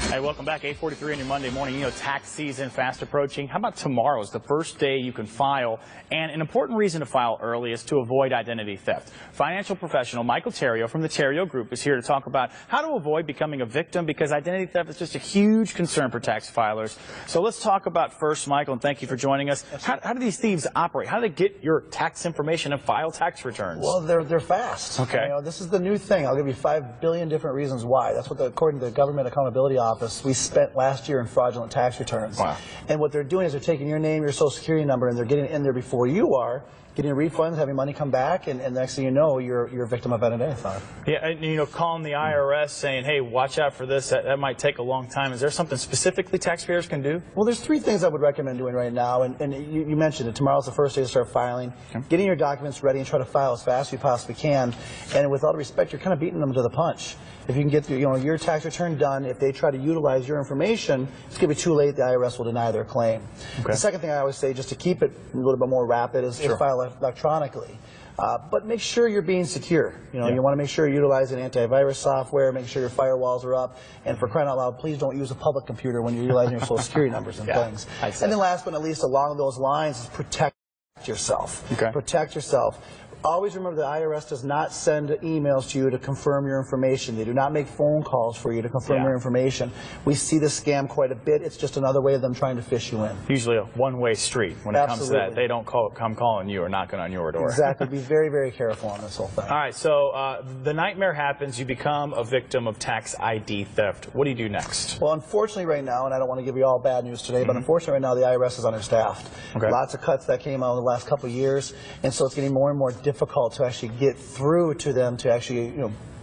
Hey, welcome back. 8:43 on your Monday morning. You know, tax season fast approaching. How about tomorrow is the first day you can file? And an important reason to file early is to avoid identity theft. Financial professional Michael Terrio from the Terrio Group is here to talk about how to avoid becoming a victim, because identity theft is just a huge concern for tax filers. So let's talk about first, Michael, and thank you for joining us. How do these thieves operate? How do they get your tax information and file tax returns? Well, they're fast. Okay. You know, this is the new thing. I'll give you 5 billion different reasons why. That's what, according to the Government Accountability Office, we spent last year in fraudulent tax returns. Wow. And what they're doing is they're taking your name, your social security number, and they're getting it in there before you are, getting refunds, having money come back, and the next thing you know, you're a victim of identity theft. Yeah, and you know, calling the IRS saying, hey, watch out for this, that might take a long time. Is there something specifically taxpayers can do? Well, there's 3 things I would recommend doing right now, and you mentioned it. Tomorrow's the first day to start filing. Okay. Getting your documents ready and try to file as fast as you possibly can. And with all due respect, you're kind of beating them to the punch. If you can get your tax return done, if they try to utilize your information, it's going to be too late. The IRS will deny their claim. Okay. The second thing I always say, just to keep it a little bit more rapid, is file electronically. But make sure you're being secure. You want to make sure you're utilizing antivirus software, make sure your firewalls are up, and for crying out loud, please don't use a public computer when you're utilizing your social security numbers and things. And then last but not least, along those lines, is protect yourself. Okay. Protect yourself. Always remember the IRS does not send emails to you to confirm your information. They do not make phone calls for you to confirm your information. We see this scam quite a bit. It's just another way of them trying to fish you in. Usually a one-way street when it comes to that. They don't come calling you or knocking on your door. Exactly. Be very, very careful on this whole thing. All right, so the nightmare happens. You become a victim of tax ID theft. What do you do next? Well, unfortunately right now, and I don't want to give you all bad news today, but unfortunately right now the IRS is understaffed. Okay. Lots of cuts that came out in the last couple of years, and so it's getting more and more difficult to actually get through to them to actually,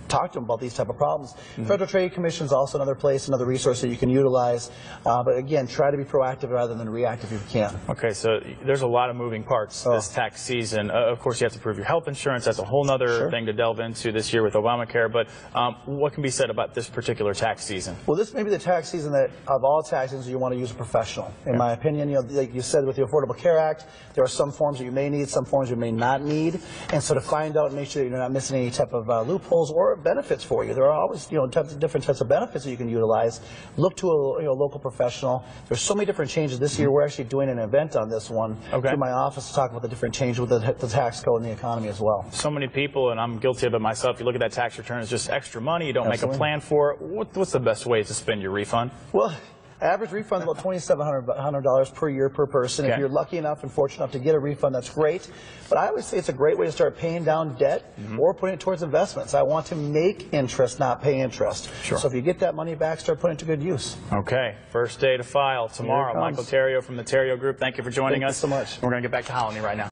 talk to them about these type of problems. Federal Trade Commission is also another place, another resource that you can utilize. But again, try to be proactive rather than reactive if you can. Okay, so there's a lot of moving parts this tax season. Of course, you have to prove your health insurance. That's a whole other thing to delve into this year with Obamacare. But what can be said about this particular tax season? Well, this may be the tax season that, of all tax seasons, you want to use a professional. In my opinion, like you said with the Affordable Care Act, there are some forms that you may need, some forms you may not need. And so to find out and make sure that you're not missing any type of loopholes or benefits for you. There are always different types of benefits that you can utilize. Look to a local professional. There's so many different changes this year. We're actually doing an event on this one through my office to talk about the different changes with the tax code and the economy as well. So many people, and I'm guilty of it myself, you look at that tax return as just extra money. You don't make a plan for it. What's the best way to spend your refund? Well, average refund is about $2,700 per year per person. If you're lucky enough and fortunate enough to get a refund, that's great. But I always say it's a great way to start paying down debt or putting it towards investments. I want to make interest, not pay interest. So if you get that money back, start putting it to good use. Okay. First day to file tomorrow. Michael Terrio from the Terrio Group. Thank you for joining us. Thank you so much. We're going to get back to Holland right now.